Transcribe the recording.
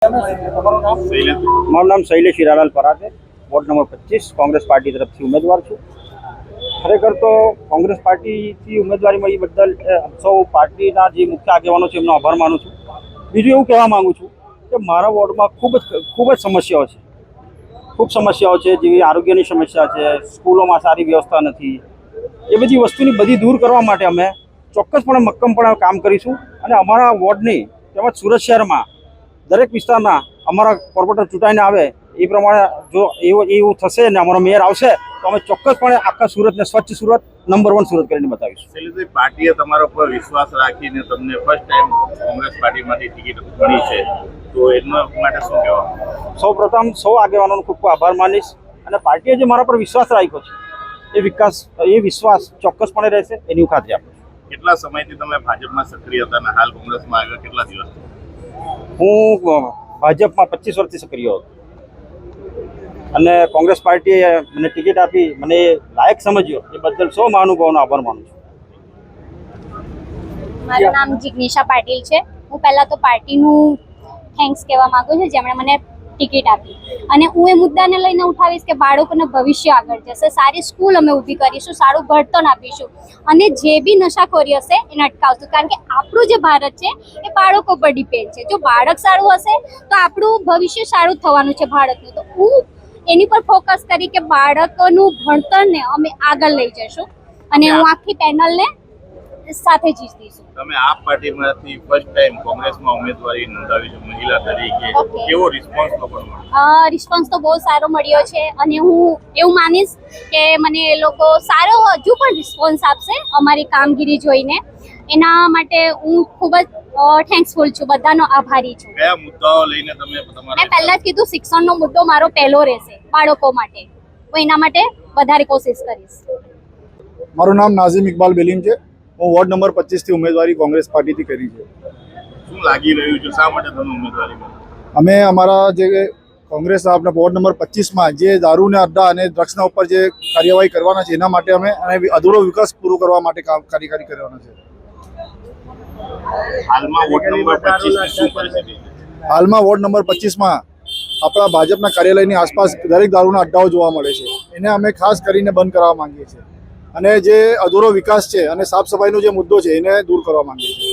મારું નામ Shailesh Hiralal Parate, ward number 25 Congress party તરફથી ઉમેદવાર છું. ખરેખર તો કોંગ્રેસ પાર્ટીથી ઉમેદવારી મળી બદલ સૌ પાર્ટીના જે મુખ્ય આગેવાનો છે એમનો આભાર માનું છું. બીજું એવું કહેવા માગું છું કે મારા વોર્ડમાં ખૂબ જ સમસ્યાઓ છે. ખૂબ સમસ્યાઓ છે, જેવી આરોગ્યની સમસ્યા છે, સ્કૂલોમાં સારી વ્યવસ્થા નથી. એ બધી વસ્તુની બધી દૂર કરવા માટે અમે ચોક્કસપણે મક્કમપણે કામ કરીશું અને અમારા વોર્ડની તેમજ સુરત શહેરમાં દરેક વિસ્તારના અમારા કોર્પોરેટર ચૂંટાઈને આવે એ પ્રમાણે જો એવું થશે ને અમારો મેયર આવશે તો અમે ચોક્કસપણે આખા સુરતને સ્વચ્છ સુરત નંબર 1 સુરત કરીને બતાવીશું. શૈલેષભાઈ, પાર્ટીએ તમારા પર વિશ્વાસ રાખીને તમને ફર્સ્ટ ટાઈમ કોંગ્રેસ પાર્ટીમાંથી ટિકિટ મળી છે, તો એના માટે શું કહેવા? સૌપ્રથમ સૌ આગેવાનોનો ખૂબ ખૂબ આભાર માનીશ અને પાર્ટીએ જે મારા પર વિશ્વાસ રાખ્યો છે એ વિશ્વાસ ચોક્કસપણે રહેશે એની હું ખાતરી આપું છું. કેટલા સમયથી તમે ભાજપમાં સક્રિય હતા અને હાલ કોંગ્રેસમાં આવ્યા કેટલા દિવસ? હું ભાજપમાં 25 વર્ષથી સક્રિય હતો અને કોંગ્રેસ પાર્ટીએ મને ટિકિટ આપી, મને લાયક સમજ્યો એ બદલ સૌ મહાનુભાવોનો આભાર માનું છું. મારું નામ જિગ્નિશા પાટીલ છે. હું પહેલાં તો પાર્ટીનું થેન્ક્સ કહેવા માંગુ છું જેમણે મને ટિકિટ આપી અને હું એ મુદ્દાને લઈને ઉઠાવીશ કે બાળકોનું ભવિષ્ય આગળ જશે, સારી સ્કૂલ અમે ઊભી કરીશું, સારું ભણતર આપીશું અને જે બી નશાખોરી હશે એને અટકાવશું. કારણ કે આપણું જે ભારત છે એ બાળકો પર ડિપેન્ડ છે. જો બાળક સારું હશે તો આપણું ભવિષ્ય સારું થવાનું છે ભારતનું. તો હું એની પર ફોકસ કરી કે બાળકોનું ભણતરને અમે આગળ લઈ જઈશું અને હું આખી પેનલને સાથે જીતીશું. તમે આ પાર્ટીમાંથી ફર્સ્ટ ટાઈમ કોંગ્રેસમાં ઉમેદવારી નોંધાવી છે મહિલા તરીકે, કેવો રિસ્પોન્સ મળ્યો? રિસ્પોન્સ તો બહુ સારો મળ્યો છે અને હું એવું માનીશ કે મને એ લોકો સારો હજુ પણ રિસ્પોન્સ આપશે અમારી કામગીરી જોઈને. એના માટે હું ખૂબ જ થેન્ક્સફુલ છું, બધાનો આભારી છું. કયા મુદ્દાઓ લઈને તમે મેં પહેલા જ કીધું, શિક્ષણનો મુદ્દો મારો પહેલો રહેશે બાળકો માટે. હું એના માટે વધારે કોશિશ કરીશ. મારું નામ નાઝીમ ઇકબાલ બેલીમ છે. હું વોર્ડ નંબર 25 થી ઉમેદવારી કોંગ્રેસ પાર્ટીથી કરી છે. શું લાગી રહ્યું છે, શા માટે તમે ઉમેદવારી કરી? અમે અમારા જે કોંગ્રેસ આપણા વોર્ડ નંબર 25માં જે દારૂને અડ્ડા અને ડ્રગ્સના ઉપર જે કાર્યવાહી કરવાના છે એના માટે અમે અને અધૂરો વિકાસ પૂરો કરવા માટે કાર્યકારી કરવાના છે. હાલમાં વોર્ડ નંબર 25 ની શું પરિસ્થિતિ છે? હાલમાં વોર્ડ નંબર 25માં આપણા ભાજપના કાર્યાલયની આસપાસ દરેક દારૂના અડ્ડાઓ જોવા મળે છે. એને અમે ખાસ કરીને બંધ કરવા માંગીએ છીએ અને જે અધૂરો વિકાસ છે અને સાફ સફાઈનો જે મુદ્દો છે એને દૂર કરવા માંગીએ છીએ.